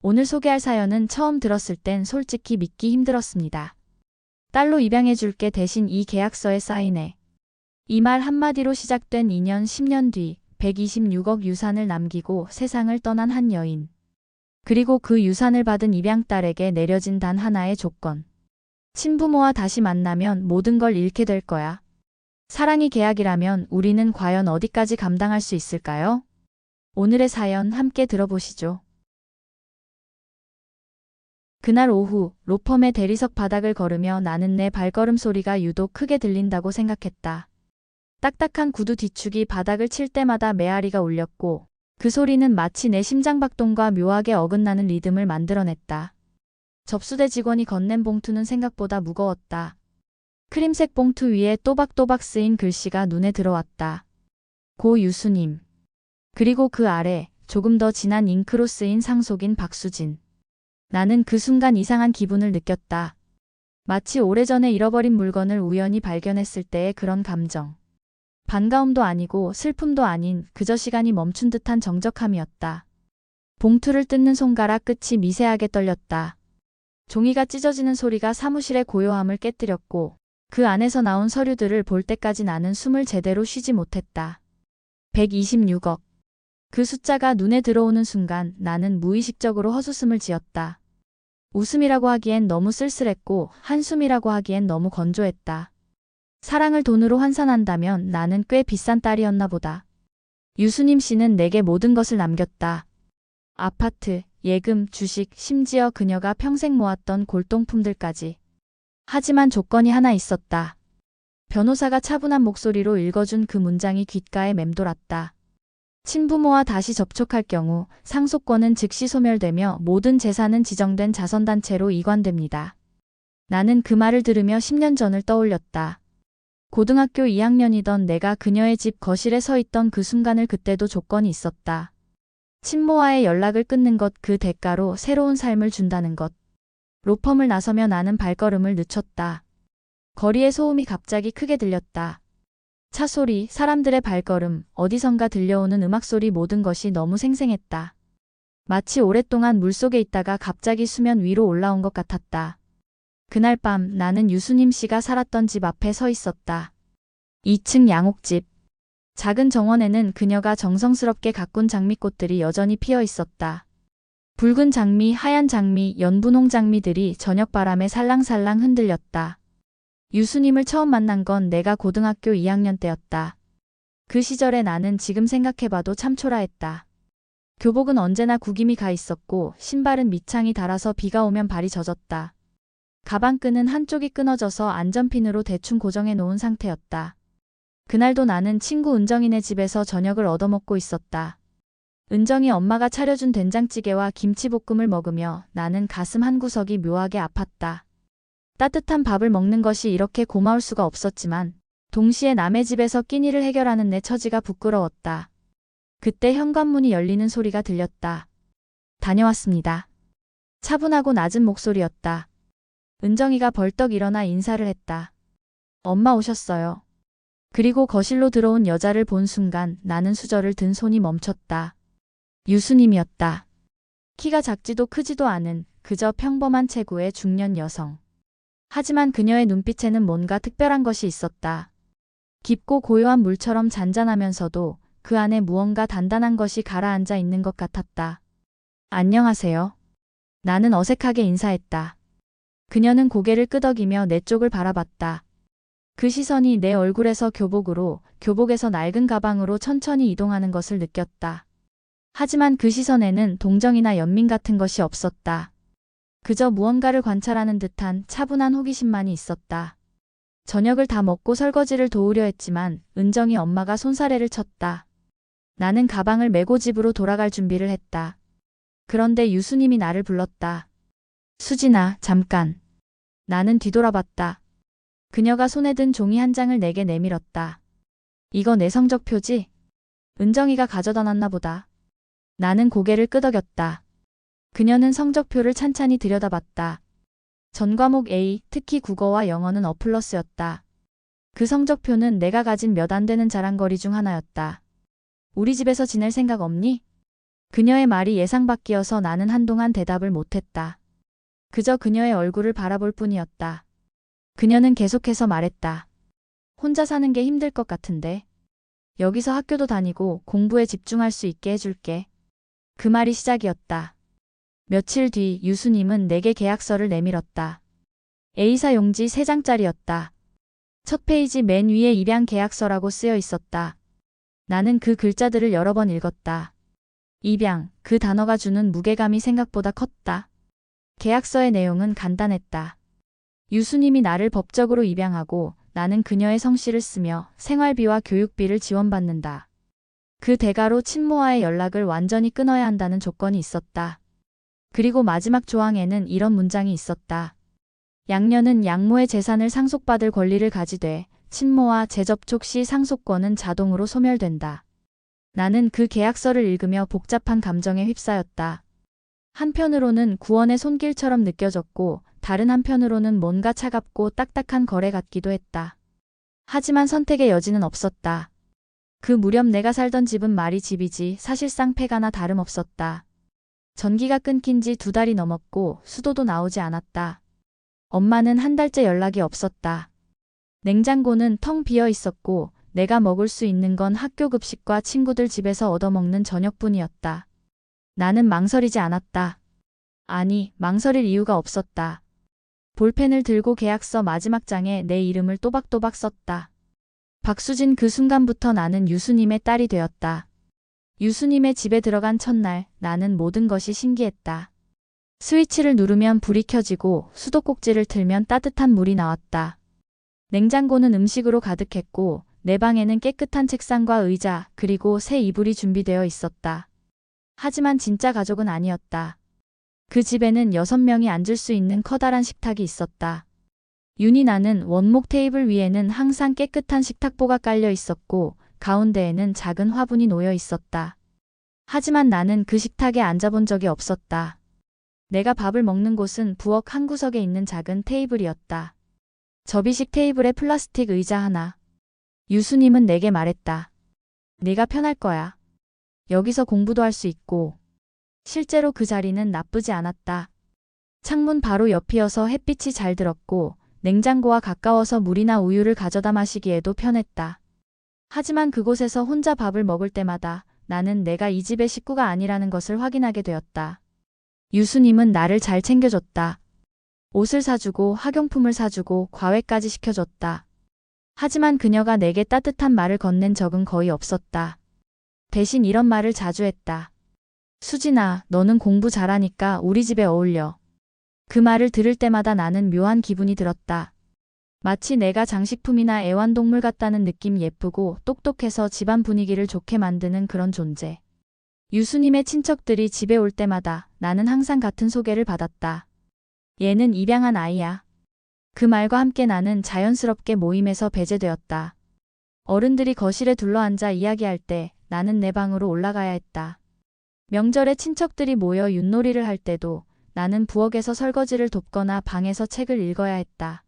오늘 소개할 사연은 처음 들었을 땐 솔직히 믿기 힘들었습니다. 딸로 입양해줄게 대신 이 계약서에 사인해. 이 말 한마디로 시작된 2년 10년 뒤 126억 유산을 남기고 세상을 떠난 한 여인. 그리고 그 유산을 받은 입양딸에게 내려진 단 하나의 조건. 친부모와 다시 만나면 모든 걸 잃게 될 거야. 사랑이 계약이라면 우리는 과연 어디까지 감당할 수 있을까요? 오늘의 사연 함께 들어보시죠. 그날 오후 로펌의 대리석 바닥을 걸으며 나는 내 발걸음 소리가 유독 크게 들린다고 생각했다. 딱딱한 구두 뒤축이 바닥을 칠 때마다 메아리가 울렸고 그 소리는 마치 내 심장박동과 묘하게 어긋나는 리듬을 만들어냈다. 접수대 직원이 건넨 봉투는 생각보다 무거웠다. 크림색 봉투 위에 또박또박 쓰인 글씨가 눈에 들어왔다. 고 유수님. 그리고 그 아래 조금 더 진한 잉크로 쓰인 상속인 박수진. 나는 그 순간 이상한 기분을 느꼈다. 마치 오래전에 잃어버린 물건을 우연히 발견했을 때의 그런 감정. 반가움도 아니고 슬픔도 아닌 그저 시간이 멈춘 듯한 정적함이었다. 봉투를 뜯는 손가락 끝이 미세하게 떨렸다. 종이가 찢어지는 소리가 사무실의 고요함을 깨뜨렸고 그 안에서 나온 서류들을 볼 때까지 나는 숨을 제대로 쉬지 못했다. 126억. 그 숫자가 눈에 들어오는 순간 나는 무의식적으로 헛웃음을 지었다. 웃음이라고 하기엔 너무 쓸쓸했고 한숨이라고 하기엔 너무 건조했다. 사랑을 돈으로 환산한다면 나는 꽤 비싼 딸이었나 보다. 유수님 씨는 내게 모든 것을 남겼다. 아파트, 예금, 주식, 심지어 그녀가 평생 모았던 골동품들까지. 하지만 조건이 하나 있었다. 변호사가 차분한 목소리로 읽어준 그 문장이 귓가에 맴돌았다. 친부모와 다시 접촉할 경우 상속권은 즉시 소멸되며 모든 재산은 지정된 자선단체로 이관됩니다. 나는 그 말을 들으며 10년 전을 떠올렸다. 고등학교 2학년이던 내가 그녀의 집 거실에 서 있던 그 순간을 그때도 조건이 있었다. 친모와의 연락을 끊는 것 그 대가로 새로운 삶을 준다는 것. 로펌을 나서며 나는 발걸음을 늦췄다. 거리의 소음이 갑자기 크게 들렸다. 차 소리, 사람들의 발걸음, 어디선가 들려오는 음악소리 모든 것이 너무 생생했다. 마치 오랫동안 물속에 있다가 갑자기 수면 위로 올라온 것 같았다. 그날 밤 나는 유수님 씨가 살았던 집 앞에 서 있었다. 2층 양옥집. 작은 정원에는 그녀가 정성스럽게 가꾼 장미꽃들이 여전히 피어 있었다. 붉은 장미, 하얀 장미, 연분홍 장미들이 저녁바람에 살랑살랑 흔들렸다. 유수님을 처음 만난 건 내가 고등학교 2학년 때였다. 그 시절에 나는 지금 생각해봐도 참 초라했다. 교복은 언제나 구김이 가 있었고 신발은 밑창이 닳아서 비가 오면 발이 젖었다. 가방끈은 한쪽이 끊어져서 안전핀으로 대충 고정해 놓은 상태였다. 그날도 나는 친구 은정이네 집에서 저녁을 얻어먹고 있었다. 은정이 엄마가 차려준 된장찌개와 김치볶음을 먹으며 나는 가슴 한구석이 묘하게 아팠다. 따뜻한 밥을 먹는 것이 이렇게 고마울 수가 없었지만 동시에 남의 집에서 끼니를 해결하는 내 처지가 부끄러웠다. 그때 현관문이 열리는 소리가 들렸다. 다녀왔습니다. 차분하고 낮은 목소리였다. 은정이가 벌떡 일어나 인사를 했다. 엄마 오셨어요. 그리고 거실로 들어온 여자를 본 순간 나는 수저를 든 손이 멈췄다. 유수님이었다. 키가 작지도 크지도 않은 그저 평범한 체구의 중년 여성. 하지만 그녀의 눈빛에는 뭔가 특별한 것이 있었다. 깊고 고요한 물처럼 잔잔하면서도 그 안에 무언가 단단한 것이 가라앉아 있는 것 같았다. 안녕하세요. 나는 어색하게 인사했다. 그녀는 고개를 끄덕이며 내 쪽을 바라봤다. 그 시선이 내 얼굴에서 교복으로, 교복에서 낡은 가방으로 천천히 이동하는 것을 느꼈다. 하지만 그 시선에는 동정이나 연민 같은 것이 없었다. 그저 무언가를 관찰하는 듯한 차분한 호기심만이 있었다. 저녁을 다 먹고 설거지를 도우려 했지만 은정이 엄마가 손사래를 쳤다. 나는 가방을 메고 집으로 돌아갈 준비를 했다. 그런데 유수님이 나를 불렀다. 수진아, 잠깐. 나는 뒤돌아봤다. 그녀가 손에 든 종이 한 장을 내게 내밀었다. 이거 내 성적표지? 은정이가 가져다 놨나 보다. 나는 고개를 끄덕였다. 그녀는 성적표를 찬찬히 들여다봤다. 전 과목 A, 특히 국어와 영어는 어플러스였다. 그 성적표는 내가 가진 몇 안 되는 자랑거리 중 하나였다. 우리 집에서 지낼 생각 없니? 그녀의 말이 예상 밖이어서 나는 한동안 대답을 못했다. 그저 그녀의 얼굴을 바라볼 뿐이었다. 그녀는 계속해서 말했다. 혼자 사는 게 힘들 것 같은데. 여기서 학교도 다니고 공부에 집중할 수 있게 해줄게. 그 말이 시작이었다. 며칠 뒤 유수님은 내게 계약서를 내밀었다. A사 용지 3장짜리였다. 첫 페이지 맨 위에 입양 계약서라고 쓰여 있었다. 나는 그 글자들을 여러 번 읽었다. 입양, 그 단어가 주는 무게감이 생각보다 컸다. 계약서의 내용은 간단했다. 유수님이 나를 법적으로 입양하고 나는 그녀의 성씨를 쓰며 생활비와 교육비를 지원받는다. 그 대가로 친모와의 연락을 완전히 끊어야 한다는 조건이 있었다. 그리고 마지막 조항에는 이런 문장이 있었다. 양녀는 양모의 재산을 상속받을 권리를 가지되 친모와 재접촉 시 상속권은 자동으로 소멸된다. 나는 그 계약서를 읽으며 복잡한 감정에 휩싸였다. 한편으로는 구원의 손길처럼 느껴졌고 다른 한편으로는 뭔가 차갑고 딱딱한 거래 같기도 했다. 하지만 선택의 여지는 없었다. 그 무렵 내가 살던 집은 말이 집이지 사실상 폐가나 다름없었다. 전기가 끊긴 지 2달이 넘었고 수도도 나오지 않았다. 엄마는 한 달째 연락이 없었다. 냉장고는 텅 비어 있었고 내가 먹을 수 있는 건 학교 급식과 친구들 집에서 얻어먹는 저녁뿐이었다. 나는 망설이지 않았다. 아니, 망설일 이유가 없었다. 볼펜을 들고 계약서 마지막 장에 내 이름을 또박또박 썼다. 박수진, 그 순간부터 나는 유수님의 딸이 되었다. 유수님의 집에 들어간 첫날 나는 모든 것이 신기했다. 스위치를 누르면 불이 켜지고 수도꼭지를 틀면 따뜻한 물이 나왔다. 냉장고는 음식으로 가득했고 내 방에는 깨끗한 책상과 의자 그리고 새 이불이 준비되어 있었다. 하지만 진짜 가족은 아니었다. 그 집에는 6명이 앉을 수 있는 커다란 식탁이 있었다. 윤희, 나는 원목 테이블 위에는 항상 깨끗한 식탁보가 깔려 있었고 가운데에는 작은 화분이 놓여 있었다. 하지만 나는 그 식탁에 앉아본 적이 없었다. 내가 밥을 먹는 곳은 부엌 한 구석에 있는 작은 테이블이었다. 접이식 테이블에 플라스틱 의자 하나. 유수님은 내게 말했다. 네가 편할 거야. 여기서 공부도 할 수 있고. 실제로 그 자리는 나쁘지 않았다. 창문 바로 옆이어서 햇빛이 잘 들었고 냉장고와 가까워서 물이나 우유를 가져다 마시기에도 편했다. 하지만 그곳에서 혼자 밥을 먹을 때마다 나는 내가 이 집의 식구가 아니라는 것을 확인하게 되었다. 유수님은 나를 잘 챙겨줬다. 옷을 사주고 학용품을 사주고 과외까지 시켜줬다. 하지만 그녀가 내게 따뜻한 말을 건넨 적은 거의 없었다. 대신 이런 말을 자주 했다. 수진아, 너는 공부 잘하니까 우리 집에 어울려. 그 말을 들을 때마다 나는 묘한 기분이 들었다. 마치 내가 장식품이나 애완동물 같다는 느낌. 예쁘고 똑똑해서 집안 분위기를 좋게 만드는 그런 존재. 유수님의 친척들이 집에 올 때마다 나는 항상 같은 소개를 받았다. 얘는 입양한 아이야. 그 말과 함께 나는 자연스럽게 모임에서 배제되었다. 어른들이 거실에 둘러앉아 이야기할 때 나는 내 방으로 올라가야 했다. 명절에 친척들이 모여 윷놀이를 할 때도 나는 부엌에서 설거지를 돕거나 방에서 책을 읽어야 했다.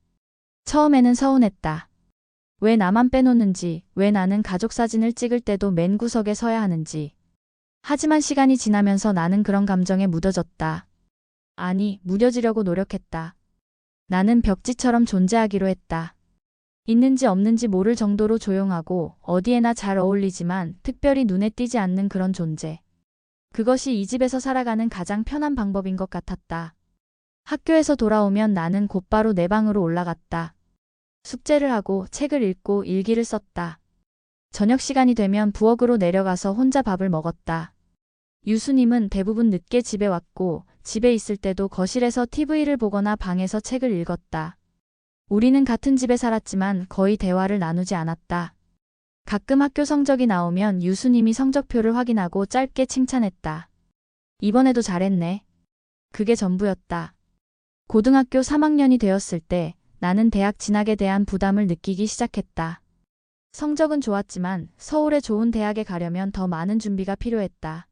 처음에는 서운했다. 왜 나만 빼놓는지, 왜 나는 가족 사진을 찍을 때도 맨 구석에 서야 하는지. 하지만 시간이 지나면서 나는 그런 감정에 무뎌졌다. 아니, 무뎌지려고 노력했다. 나는 벽지처럼 존재하기로 했다. 있는지 없는지 모를 정도로 조용하고 어디에나 잘 어울리지만 특별히 눈에 띄지 않는 그런 존재. 그것이 이 집에서 살아가는 가장 편한 방법인 것 같았다. 학교에서 돌아오면 나는 곧바로 내 방으로 올라갔다. 숙제를 하고 책을 읽고 일기를 썼다. 저녁 시간이 되면 부엌으로 내려가서 혼자 밥을 먹었다. 유수님은 대부분 늦게 집에 왔고 집에 있을 때도 거실에서 TV를 보거나 방에서 책을 읽었다. 우리는 같은 집에 살았지만 거의 대화를 나누지 않았다. 가끔 학교 성적이 나오면 유수님이 성적표를 확인하고 짧게 칭찬했다. 이번에도 잘했네. 그게 전부였다. 고등학교 3학년이 되었을 때 나는 대학 진학에 대한 부담을 느끼기 시작했다. 성적은 좋았지만 서울의 좋은 대학에 가려면 더 많은 준비가 필요했다.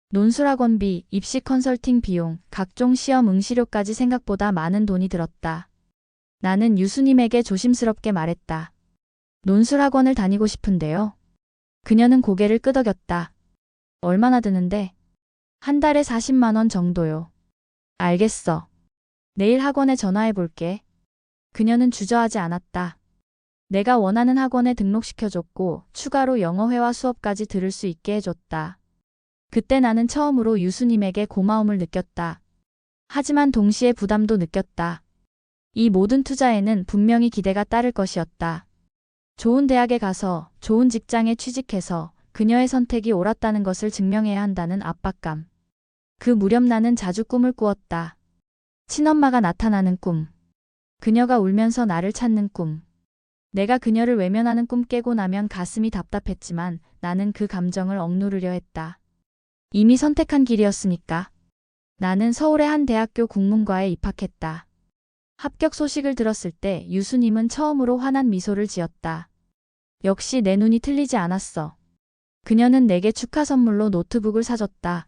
논술학원비, 입시 컨설팅 비용, 각종 시험 응시료까지 생각보다 많은 돈이 들었다. 나는 유수님에게 조심스럽게 말했다. 논술학원을 다니고 싶은데요. 그녀는 고개를 끄덕였다. 얼마나 드는데? 한 달에 40만 원 정도요. 알겠어. 내일 학원에 전화해 볼게. 그녀는 주저하지 않았다. 내가 원하는 학원에 등록시켜줬고 추가로 영어회화 수업까지 들을 수 있게 해줬다. 그때 나는 처음으로 유수님에게 고마움을 느꼈다. 하지만 동시에 부담도 느꼈다. 이 모든 투자에는 분명히 기대가 따를 것이었다. 좋은 대학에 가서 좋은 직장에 취직해서 그녀의 선택이 옳았다는 것을 증명해야 한다는 압박감. 그 무렵 나는 자주 꿈을 꾸었다. 친엄마가 나타나는 꿈. 그녀가 울면서 나를 찾는 꿈. 내가 그녀를 외면하는 꿈 깨고 나면 가슴이 답답했지만 나는 그 감정을 억누르려 했다. 이미 선택한 길이었으니까. 나는 서울의 한 대학교 국문과에 입학했다. 합격 소식을 들었을 때 유수님은 처음으로 환한 미소를 지었다. 역시 내 눈이 틀리지 않았어. 그녀는 내게 축하 선물로 노트북을 사줬다.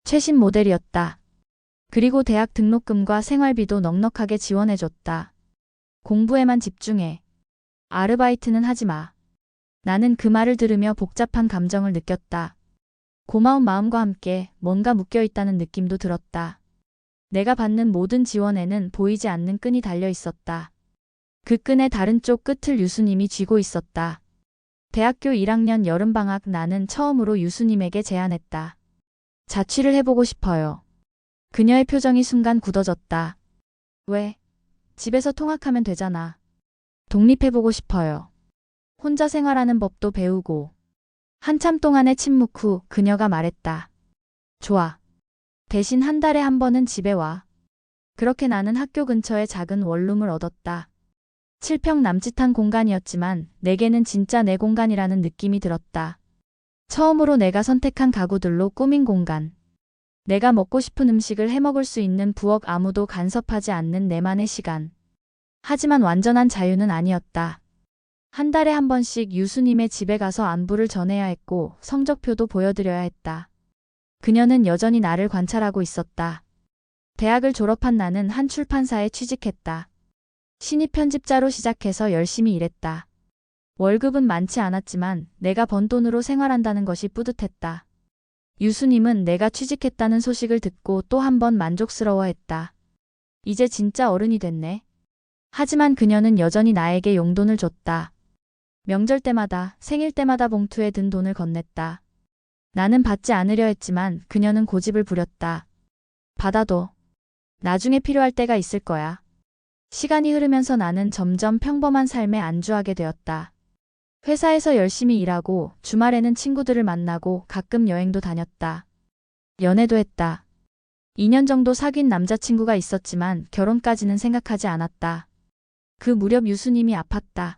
최신 모델이었다. 그리고 대학 등록금과 생활비도 넉넉하게 지원해줬다. 공부에만 집중해. 아르바이트는 하지 마. 나는 그 말을 들으며 복잡한 감정을 느꼈다. 고마운 마음과 함께 뭔가 묶여있다는 느낌도 들었다. 내가 받는 모든 지원에는 보이지 않는 끈이 달려 있었다. 그 끈의 다른 쪽 끝을 유수님이 쥐고 있었다. 대학교 1학년 여름방학 나는 처음으로 유수님에게 제안했다. 자취를 해보고 싶어요. 그녀의 표정이 순간 굳어졌다. 왜? 집에서 통학하면 되잖아. 독립해보고 싶어요. 혼자 생활하는 법도 배우고. 한참 동안의 침묵 후 그녀가 말했다. 좋아. 대신 한 달에 한 번은 집에 와. 그렇게 나는 학교 근처에 작은 원룸을 얻었다. 7평 남짓한 공간이었지만 내게는 진짜 내 공간이라는 느낌이 들었다. 처음으로 내가 선택한 가구들로 꾸민 공간. 내가 먹고 싶은 음식을 해먹을 수 있는 부엌, 아무도 간섭하지 않는 내만의 시간. 하지만 완전한 자유는 아니었다. 한 달에 한 번씩 유수님의 집에 가서 안부를 전해야 했고 성적표도 보여드려야 했다. 그녀는 여전히 나를 관찰하고 있었다. 대학을 졸업한 나는 한 출판사에 취직했다. 신입 편집자로 시작해서 열심히 일했다. 월급은 많지 않았지만 내가 번 돈으로 생활한다는 것이 뿌듯했다. 유수님은 내가 취직했다는 소식을 듣고 또 한 번 만족스러워했다. 이제 진짜 어른이 됐네. 하지만 그녀는 여전히 나에게 용돈을 줬다. 명절 때마다, 생일 때마다 봉투에 든 돈을 건넸다. 나는 받지 않으려 했지만 그녀는 고집을 부렸다. 받아도 나중에 필요할 때가 있을 거야. 시간이 흐르면서 나는 점점 평범한 삶에 안주하게 되었다. 회사에서 열심히 일하고 주말에는 친구들을 만나고 가끔 여행도 다녔다. 연애도 했다. 2년 정도 사귄 남자친구가 있었지만 결혼까지는 생각하지 않았다. 그 무렵 유수님이 아팠다.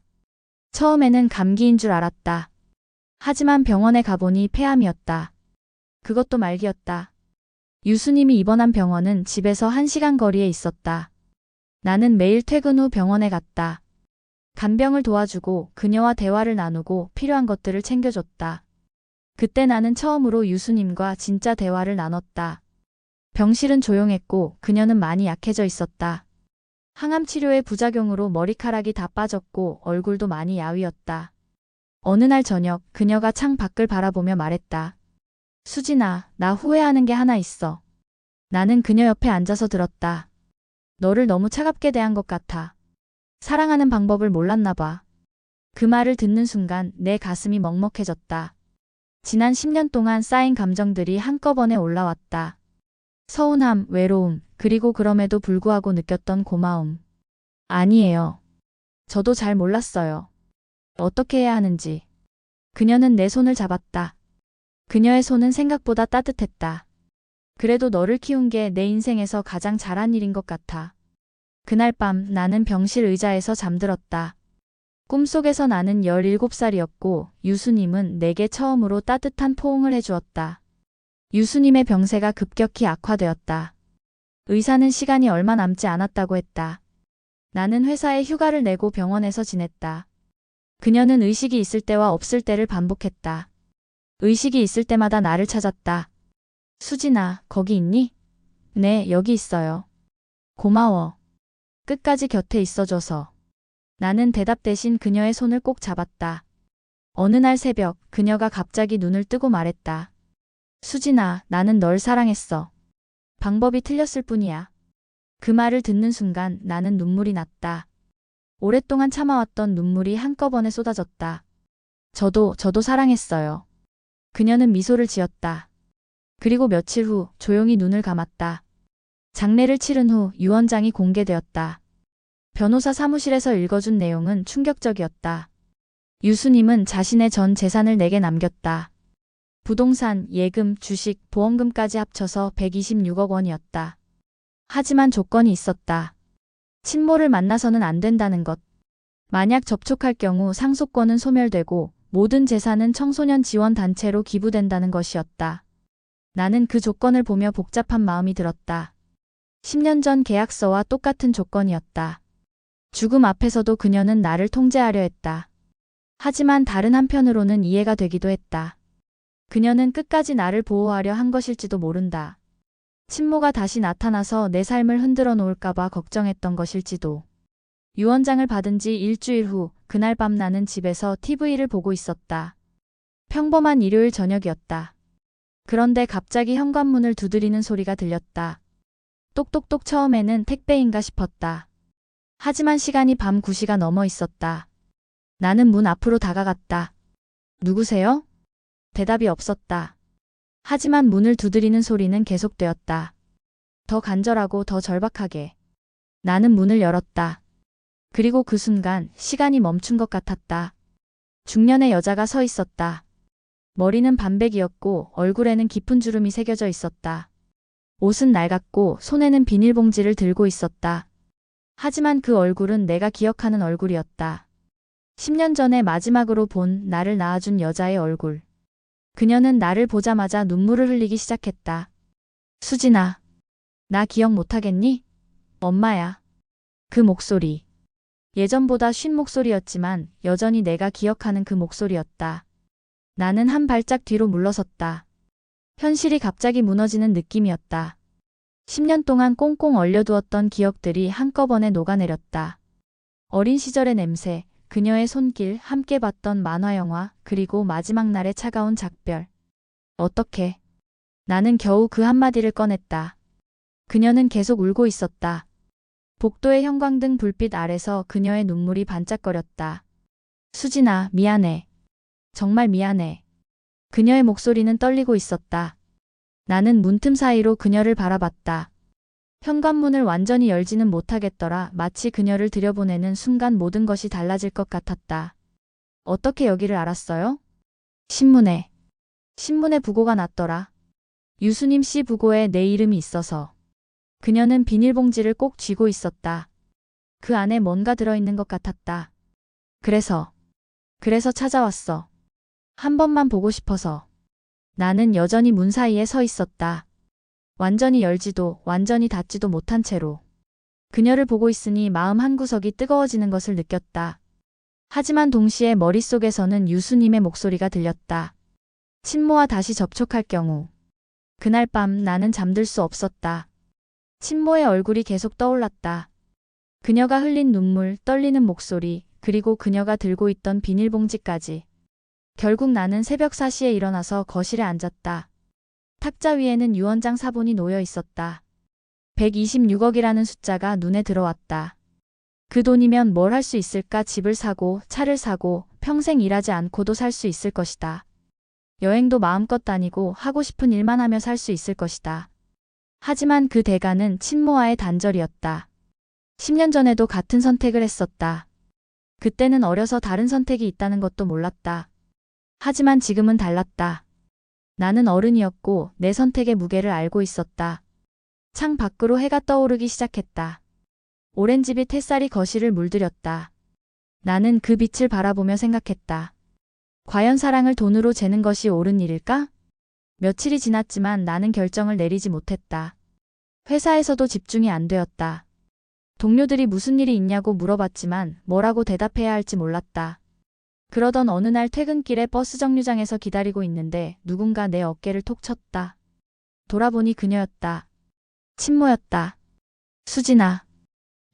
처음에는 감기인 줄 알았다. 하지만 병원에 가보니 폐암이었다. 그것도 말기였다. 유수님이 입원한 병원은 집에서 1시간 거리에 있었다. 나는 매일 퇴근 후 병원에 갔다. 간병을 도와주고 그녀와 대화를 나누고 필요한 것들을 챙겨줬다. 그때 나는 처음으로 유수님과 진짜 대화를 나눴다. 병실은 조용했고 그녀는 많이 약해져 있었다. 항암 치료의 부작용으로 머리카락이 다 빠졌고 얼굴도 많이 야위었다. 어느 날 저녁 그녀가 창 밖을 바라보며 말했다. 수진아, 나 후회하는 게 하나 있어. 나는 그녀 옆에 앉아서 들었다. 너를 너무 차갑게 대한 것 같아. 사랑하는 방법을 몰랐나 봐. 그 말을 듣는 순간 내 가슴이 먹먹해졌다. 지난 10년 동안 쌓인 감정들이 한꺼번에 올라왔다. 서운함, 외로움, 그리고 그럼에도 불구하고 느꼈던 고마움. 아니에요. 저도 잘 몰랐어요. 어떻게 해야 하는지. 그녀는 내 손을 잡았다. 그녀의 손은 생각보다 따뜻했다. 그래도 너를 키운 게 내 인생에서 가장 잘한 일인 것 같아. 그날 밤 나는 병실 의자에서 잠들었다. 꿈속에서 나는 17살이었고 유수님은 내게 처음으로 따뜻한 포옹을 해주었다. 유수님의 병세가 급격히 악화되었다. 의사는 시간이 얼마 남지 않았다고 했다. 나는 회사에 휴가를 내고 병원에서 지냈다. 그녀는 의식이 있을 때와 없을 때를 반복했다. 의식이 있을 때마다 나를 찾았다. 수진아, 거기 있니? 네, 여기 있어요. 고마워. 끝까지 곁에 있어줘서. 나는 대답 대신 그녀의 손을 꼭 잡았다. 어느 날 새벽, 그녀가 갑자기 눈을 뜨고 말했다. 수진아, 나는 널 사랑했어. 방법이 틀렸을 뿐이야. 그 말을 듣는 순간 나는 눈물이 났다. 오랫동안 참아왔던 눈물이 한꺼번에 쏟아졌다. 저도 사랑했어요. 그녀는 미소를 지었다. 그리고 며칠 후 조용히 눈을 감았다. 장례를 치른 후 유언장이 공개되었다. 변호사 사무실에서 읽어준 내용은 충격적이었다. 유수님은 자신의 전 재산을 내게 남겼다. 부동산, 예금, 주식, 보험금까지 합쳐서 126억 원이었다. 하지만 조건이 있었다. 친모를 만나서는 안 된다는 것. 만약 접촉할 경우 상속권은 소멸되고 모든 재산은 청소년 지원 단체로 기부된다는 것이었다. 나는 그 조건을 보며 복잡한 마음이 들었다. 10년 전 계약서와 똑같은 조건이었다. 죽음 앞에서도 그녀는 나를 통제하려 했다. 하지만 다른 한편으로는 이해가 되기도 했다. 그녀는 끝까지 나를 보호하려 한 것일지도 모른다. 친모가 다시 나타나서 내 삶을 흔들어 놓을까봐 걱정했던 것일지도. 유언장을 받은 지 일주일 후 그날 밤 나는 집에서 TV를 보고 있었다. 평범한 일요일 저녁이었다. 그런데 갑자기 현관문을 두드리는 소리가 들렸다. 똑똑똑. 처음에는 택배인가 싶었다. 하지만 시간이 밤 9시가 넘어 있었다. 나는 문 앞으로 다가갔다. 누구세요? 대답이 없었다. 하지만 문을 두드리는 소리는 계속되었다. 더 간절하고 더 절박하게. 나는 문을 열었다. 그리고 그 순간 시간이 멈춘 것 같았다. 중년의 여자가 서 있었다. 머리는 반백이었고 얼굴에는 깊은 주름이 새겨져 있었다. 옷은 낡았고 손에는 비닐봉지를 들고 있었다. 하지만 그 얼굴은 내가 기억하는 얼굴이었다. 10년 전에 마지막으로 본 나를 낳아준 여자의 얼굴. 그녀는 나를 보자마자 눈물을 흘리기 시작했다. 수진아, 나 기억 못하겠니? 엄마야. 그 목소리. 예전보다 쉰 목소리였지만 여전히 내가 기억하는 그 목소리였다. 나는 한 발짝 뒤로 물러섰다. 현실이 갑자기 무너지는 느낌이었다. 10년 동안 꽁꽁 얼려두었던 기억들이 한꺼번에 녹아내렸다. 어린 시절의 냄새, 그녀의 손길, 함께 봤던 만화영화, 그리고 마지막 날의 차가운 작별. 어떻게? 나는 겨우 그 한마디를 꺼냈다. 그녀는 계속 울고 있었다. 복도의 형광등 불빛 아래서 그녀의 눈물이 반짝거렸다. 수진아, 미안해. 정말 미안해. 그녀의 목소리는 떨리고 있었다. 나는 문틈 사이로 그녀를 바라봤다. 현관문을 완전히 열지는 못하겠더라. 마치 그녀를 들여보내는 순간 모든 것이 달라질 것 같았다. 어떻게 여기를 알았어요? 신문에 부고가 났더라. 유수님 씨 부고에 내 이름이 있어서. 그녀는 비닐봉지를 꼭 쥐고 있었다. 그 안에 뭔가 들어있는 것 같았다. 그래서 찾아왔어. 한 번만 보고 싶어서. 나는 여전히 문 사이에 서 있었다. 완전히 열지도 완전히 닫지도 못한 채로. 그녀를 보고 있으니 마음 한구석이 뜨거워지는 것을 느꼈다. 하지만 동시에 머릿속에서는 유수님의 목소리가 들렸다. 친모와 다시 접촉할 경우. 그날 밤 나는 잠들 수 없었다. 친모의 얼굴이 계속 떠올랐다. 그녀가 흘린 눈물, 떨리는 목소리, 그리고 그녀가 들고 있던 비닐봉지까지. 결국 나는 새벽 4시에 일어나서 거실에 앉았다. 탁자 위에는 유언장 사본이 놓여 있었다. 126억이라는 숫자가 눈에 들어왔다. 그 돈이면 뭘 할 수 있을까? 집을 사고, 차를 사고, 평생 일하지 않고도 살 수 있을 것이다. 여행도 마음껏 다니고 하고 싶은 일만 하며 살 수 있을 것이다. 하지만 그 대가는 친모와의 단절이었다. 10년 전에도 같은 선택을 했었다. 그때는 어려서 다른 선택이 있다는 것도 몰랐다. 하지만 지금은 달랐다. 나는 어른이었고 내 선택의 무게를 알고 있었다. 창 밖으로 해가 떠오르기 시작했다. 오렌지빛 햇살이 거실을 물들였다. 나는 그 빛을 바라보며 생각했다. 과연 사랑을 돈으로 재는 것이 옳은 일일까? 며칠이 지났지만 나는 결정을 내리지 못했다. 회사에서도 집중이 안 되었다. 동료들이 무슨 일이 있냐고 물어봤지만 뭐라고 대답해야 할지 몰랐다. 그러던 어느 날 퇴근길에 버스 정류장에서 기다리고 있는데 누군가 내 어깨를 톡 쳤다. 돌아보니 그녀였다. 친모였다. 수진아.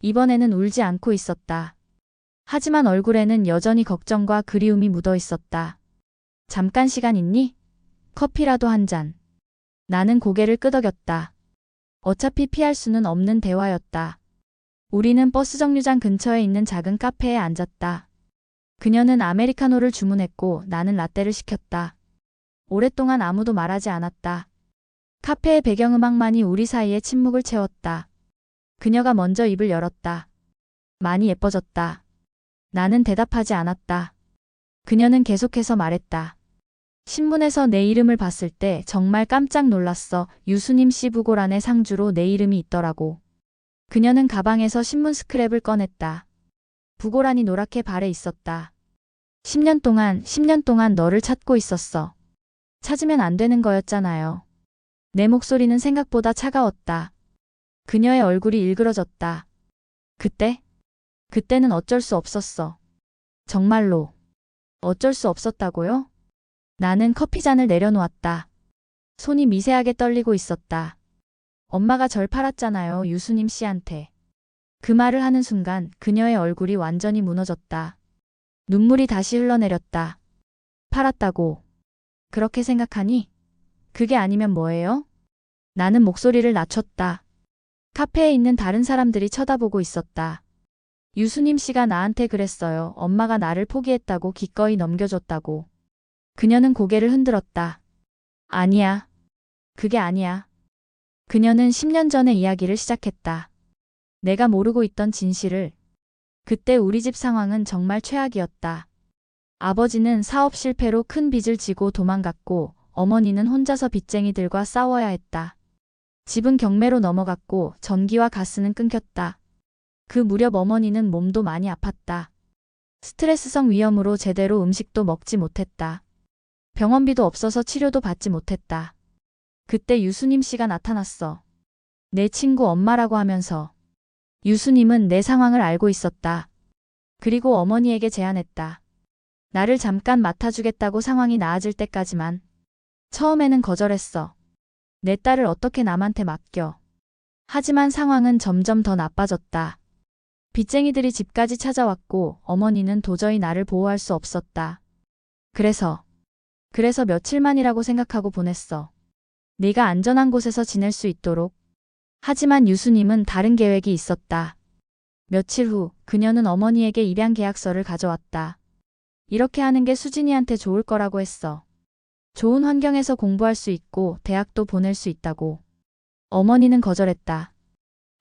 이번에는 울지 않고 있었다. 하지만 얼굴에는 여전히 걱정과 그리움이 묻어 있었다. 잠깐 시간 있니? 커피라도 한 잔. 나는 고개를 끄덕였다. 어차피 피할 수는 없는 대화였다. 우리는 버스 정류장 근처에 있는 작은 카페에 앉았다. 그녀는 아메리카노를 주문했고 나는 라떼를 시켰다. 오랫동안 아무도 말하지 않았다. 카페의 배경음악만이 우리 사이의 침묵을 채웠다. 그녀가 먼저 입을 열었다. 많이 예뻐졌다. 나는 대답하지 않았다. 그녀는 계속해서 말했다. 신문에서 내 이름을 봤을 때 정말 깜짝 놀랐어. 유수님 씨 부고란에 상주로 내 이름이 있더라고. 그녀는 가방에서 신문 스크랩을 꺼냈다. 부고란이 노랗게 발에 있었다. 10년 동안 너를 찾고 있었어. 찾으면 안 되는 거였잖아요. 내 목소리는 생각보다 차가웠다. 그녀의 얼굴이 일그러졌다. 그때는 어쩔 수 없었어. 정말로. 어쩔 수 없었다고요? 나는 커피잔을 내려놓았다. 손이 미세하게 떨리고 있었다. 엄마가 절 팔았잖아요, 유수님 씨한테. 그 말을 하는 순간 그녀의 얼굴이 완전히 무너졌다. 눈물이 다시 흘러내렸다. 팔았다고. 그렇게 생각하니? 그게 아니면 뭐예요? 나는 목소리를 낮췄다. 카페에 있는 다른 사람들이 쳐다보고 있었다. 유수님 씨가 나한테 그랬어요. 엄마가 나를 포기했다고 기꺼이 넘겨줬다고. 그녀는 고개를 흔들었다. 아니야. 그게 아니야. 그녀는 10년 전의 이야기를 시작했다. 내가 모르고 있던 진실을. 그때 우리 집 상황은 정말 최악이었다. 아버지는 사업 실패로 큰 빚을 지고 도망갔고 어머니는 혼자서 빚쟁이들과 싸워야 했다. 집은 경매로 넘어갔고 전기와 가스는 끊겼다. 그 무렵 어머니는 몸도 많이 아팠다. 스트레스성 위염으로 제대로 음식도 먹지 못했다. 병원비도 없어서 치료도 받지 못했다. 그때 유수님 씨가 나타났어. 내 친구 엄마라고 하면서. 유수님은 내 상황을 알고 있었다. 그리고 어머니에게 제안했다. 나를 잠깐 맡아주겠다고 상황이 나아질 때까지만. 처음에는 거절했어. 내 딸을 어떻게 남한테 맡겨. 하지만 상황은 점점 더 나빠졌다. 빚쟁이들이 집까지 찾아왔고 어머니는 도저히 나를 보호할 수 없었다. 그래서 며칠만이라고 생각하고 보냈어. 네가 안전한 곳에서 지낼 수 있도록. 하지만 유수님은 다른 계획이 있었다. 며칠 후 그녀는 어머니에게 입양 계약서를 가져왔다. 이렇게 하는 게 수진이한테 좋을 거라고 했어. 좋은 환경에서 공부할 수 있고 대학도 보낼 수 있다고. 어머니는 거절했다.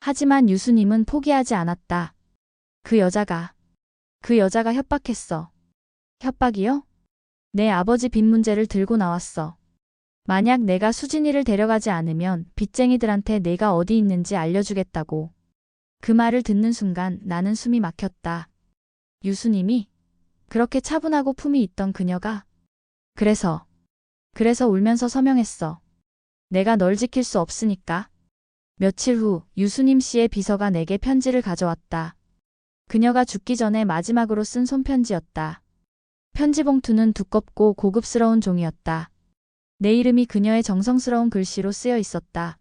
하지만 유수님은 포기하지 않았다. 그 여자가 협박했어. 협박이요? 내 아버지 빚 문제를 들고 나왔어. 만약 내가 수진이를 데려가지 않으면 빚쟁이들한테 내가 어디 있는지 알려주겠다고. 그 말을 듣는 순간 나는 숨이 막혔다. 유수님이? 그렇게 차분하고 품이 있던 그녀가? 그래서 울면서 서명했어. 내가 널 지킬 수 없으니까. 며칠 후 유수님 씨의 비서가 내게 편지를 가져왔다. 그녀가 죽기 전에 마지막으로 쓴 손편지였다. 편지 봉투는 두껍고 고급스러운 종이었다. 내 이름이 그녀의 정성스러운 글씨로 쓰여 있었다.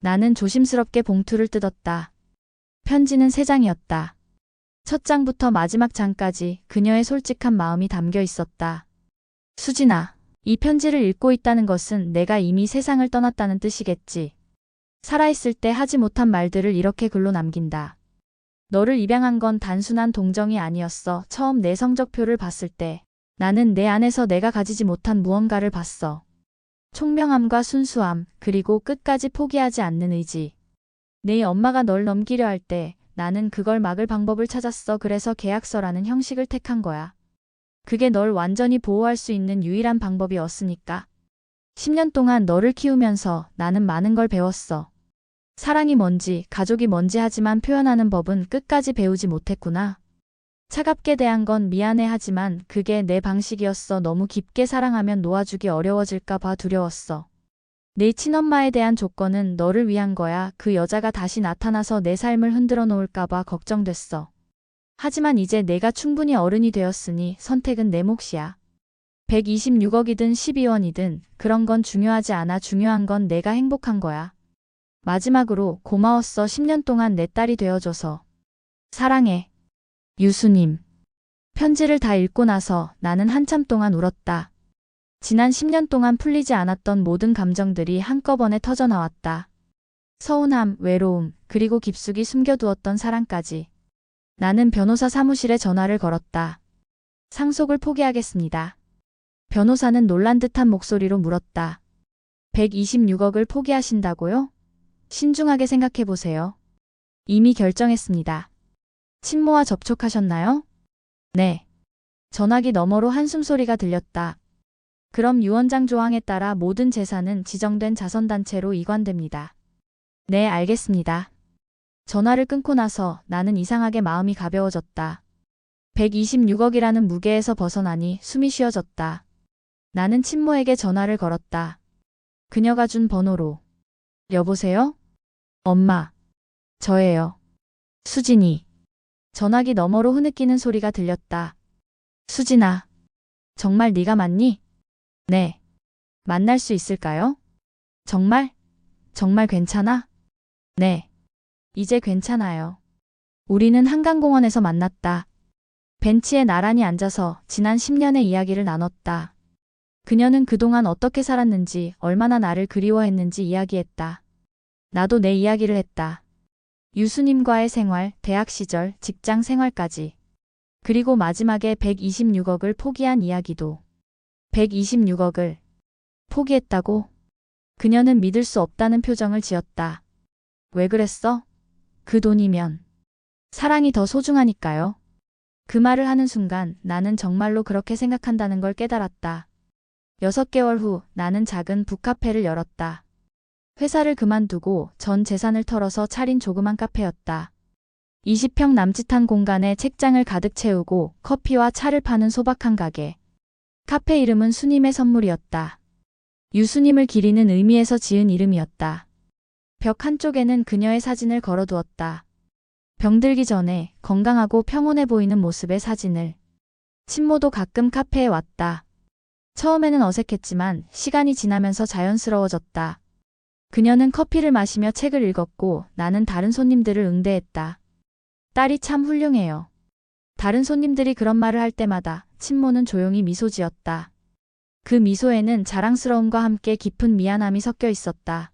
나는 조심스럽게 봉투를 뜯었다. 편지는 3장이었다. 첫 장부터 마지막 장까지 그녀의 솔직한 마음이 담겨 있었다. 수진아, 이 편지를 읽고 있다는 것은 내가 이미 세상을 떠났다는 뜻이겠지. 살아있을 때 하지 못한 말들을 이렇게 글로 남긴다. 너를 입양한 건 단순한 동정이 아니었어. 처음 내 성적표를 봤을 때 나는 내 안에서 내가 가지지 못한 무언가를 봤어. 총명함과 순수함, 그리고 끝까지 포기하지 않는 의지. 네 엄마가 널 넘기려 할 때 나는 그걸 막을 방법을 찾았어. 그래서 계약서라는 형식을 택한 거야. 그게 널 완전히 보호할 수 있는 유일한 방법이었으니까. 10년 동안 너를 키우면서 나는 많은 걸 배웠어. 사랑이 뭔지, 가족이 뭔지 하지만 표현하는 법은 끝까지 배우지 못했구나. 차갑게 대한 건 미안해 하지만 그게 내 방식이었어. 너무 깊게 사랑하면 놓아주기 어려워질까 봐 두려웠어. 내 친엄마에 대한 조건은 너를 위한 거야. 그 여자가 다시 나타나서 내 삶을 흔들어 놓을까 봐 걱정됐어. 하지만 이제 내가 충분히 어른이 되었으니 선택은 내 몫이야. 126억이든 12원이든 그런 건 중요하지 않아. 중요한 건 내가 행복한 거야. 마지막으로 고마웠어. 10년 동안 내 딸이 되어줘서. 사랑해. 유수님. 편지를 다 읽고 나서 나는 한참 동안 울었다. 지난 10년 동안 풀리지 않았던 모든 감정들이 한꺼번에 터져나왔다. 서운함, 외로움, 그리고 깊숙이 숨겨두었던 사랑까지. 나는 변호사 사무실에 전화를 걸었다. 상속을 포기하겠습니다. 변호사는 놀란 듯한 목소리로 물었다. 126억을 포기하신다고요? 신중하게 생각해보세요. 이미 결정했습니다. 친모와 접촉하셨나요? 네. 전화기 너머로 한숨 소리가 들렸다. 그럼 유언장 조항에 따라 모든 재산은 지정된 자선단체로 이관됩니다. 네, 알겠습니다. 전화를 끊고 나서 나는 이상하게 마음이 가벼워졌다. 126억이라는 무게에서 벗어나니 숨이 쉬어졌다. 나는 친모에게 전화를 걸었다. 그녀가 준 번호로. 여보세요? 엄마. 저예요. 수진이. 전화기 너머로 흐느끼는 소리가 들렸다. 수진아. 정말 네가 맞니? 네. 만날 수 있을까요? 정말? 정말 괜찮아? 네. 이제 괜찮아요. 우리는 한강공원에서 만났다. 벤치에 나란히 앉아서 지난 10년의 이야기를 나눴다. 그녀는 그동안 어떻게 살았는지, 얼마나 나를 그리워했는지 이야기했다. 나도 내 이야기를 했다. 유수님과의 생활, 대학 시절, 직장 생활까지. 그리고 마지막에 126억을 포기한 이야기도. 126억을 포기했다고? 그녀는 믿을 수 없다는 표정을 지었다. 왜 그랬어? 그 돈이면 사랑이 더 소중하니까요. 그 말을 하는 순간 나는 정말로 그렇게 생각한다는 걸 깨달았다. 6개월 후 나는 작은 북카페를 열었다. 회사를 그만두고 전 재산을 털어서 차린 조그만 카페였다. 20평 남짓한 공간에 책장을 가득 채우고 커피와 차를 파는 소박한 가게. 카페 이름은 수님의 선물이었다. 유수님을 기리는 의미에서 지은 이름이었다. 벽 한쪽에는 그녀의 사진을 걸어두었다. 병들기 전에 건강하고 평온해 보이는 모습의 사진을. 친모도 가끔 카페에 왔다. 처음에는 어색했지만 시간이 지나면서 자연스러워졌다. 그녀는 커피를 마시며 책을 읽었고 나는 다른 손님들을 응대했다. 딸이 참 훌륭해요. 다른 손님들이 그런 말을 할 때마다 친모는 조용히 미소 지었다. 그 미소에는 자랑스러움과 함께 깊은 미안함이 섞여 있었다.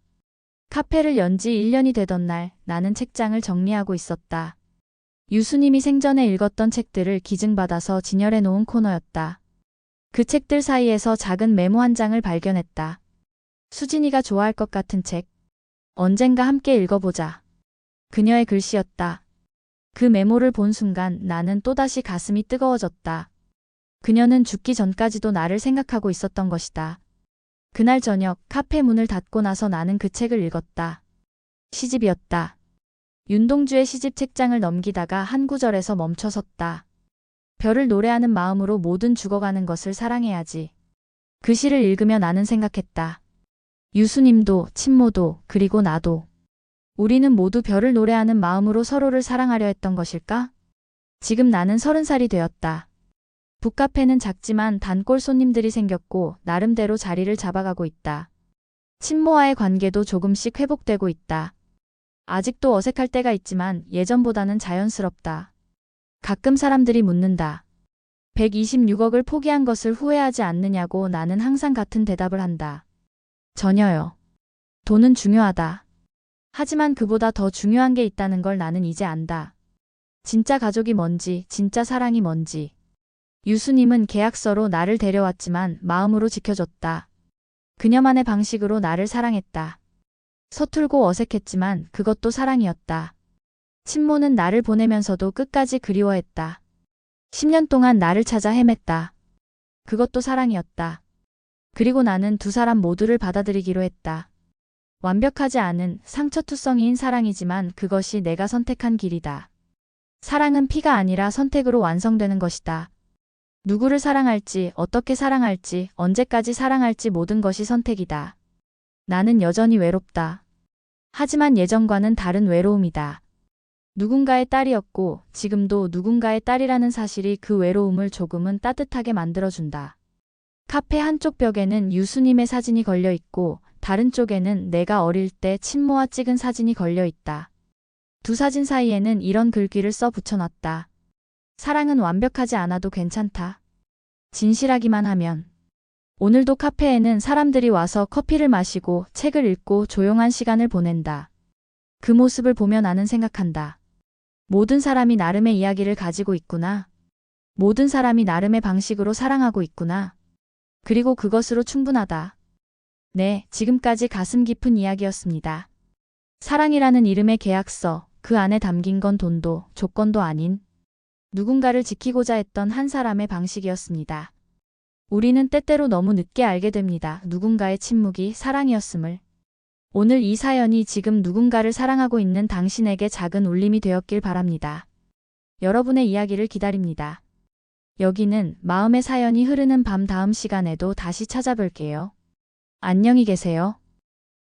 카페를 연 지 1년이 되던 날 나는 책장을 정리하고 있었다. 유수님이 생전에 읽었던 책들을 기증받아서 진열해 놓은 코너였다. 그 책들 사이에서 작은 메모 한 장을 발견했다. 수진이가 좋아할 것 같은 책. 언젠가 함께 읽어보자. 그녀의 글씨였다. 그 메모를 본 순간 나는 또다시 가슴이 뜨거워졌다. 그녀는 죽기 전까지도 나를 생각하고 있었던 것이다. 그날 저녁 카페 문을 닫고 나서 나는 그 책을 읽었다. 시집이었다. 윤동주의 시집 책장을 넘기다가 한 구절에서 멈춰섰다. 별을 노래하는 마음으로 모든 죽어가는 것을 사랑해야지. 그 시를 읽으며 나는 생각했다. 유수님도, 친모도, 그리고 나도. 우리는 모두 별을 노래하는 마음으로 서로를 사랑하려 했던 것일까? 지금 나는 30살이 되었다. 북카페는 작지만 단골 손님들이 생겼고 나름대로 자리를 잡아가고 있다. 친모와의 관계도 조금씩 회복되고 있다. 아직도 어색할 때가 있지만 예전보다는 자연스럽다. 가끔 사람들이 묻는다. 126억을 포기한 것을 후회하지 않느냐고. 나는 항상 같은 대답을 한다. 전혀요. 돈은 중요하다. 하지만 그보다 더 중요한 게 있다는 걸 나는 이제 안다. 진짜 가족이 뭔지, 진짜 사랑이 뭔지. 유수님은 계약서로 나를 데려왔지만 마음으로 지켜줬다. 그녀만의 방식으로 나를 사랑했다. 서툴고 어색했지만 그것도 사랑이었다. 친모는 나를 보내면서도 끝까지 그리워했다. 10년 동안 나를 찾아 헤맸다. 그것도 사랑이었다. 그리고 나는 두 사람 모두를 받아들이기로 했다. 완벽하지 않은 상처투성이인 사랑이지만 그것이 내가 선택한 길이다. 사랑은 피가 아니라 선택으로 완성되는 것이다. 누구를 사랑할지, 어떻게 사랑할지, 언제까지 사랑할지 모든 것이 선택이다. 나는 여전히 외롭다. 하지만 예전과는 다른 외로움이다. 누군가의 딸이었고 지금도 누군가의 딸이라는 사실이 그 외로움을 조금은 따뜻하게 만들어준다. 카페 한쪽 벽에는 유수님의 사진이 걸려 있고 다른 쪽에는 내가 어릴 때 친모와 찍은 사진이 걸려 있다. 두 사진 사이에는 이런 글귀를 써 붙여놨다. 사랑은 완벽하지 않아도 괜찮다. 진실하기만 하면. 오늘도 카페에는 사람들이 와서 커피를 마시고 책을 읽고 조용한 시간을 보낸다. 그 모습을 보며 나는 생각한다. 모든 사람이 나름의 이야기를 가지고 있구나. 모든 사람이 나름의 방식으로 사랑하고 있구나. 그리고 그것으로 충분하다. 네, 지금까지 가슴 깊은 이야기였습니다. 사랑이라는 이름의 계약서, 그 안에 담긴 건 돈도 조건도 아닌 누군가를 지키고자 했던 한 사람의 방식이었습니다. 우리는 때때로 너무 늦게 알게 됩니다. 누군가의 침묵이 사랑이었음을. 오늘 이 사연이 지금 누군가를 사랑하고 있는 당신에게 작은 울림이 되었길 바랍니다. 여러분의 이야기를 기다립니다. 여기는 마음의 사연이 흐르는 밤, 다음 시간에도 다시 찾아뵐게요. 안녕히 계세요.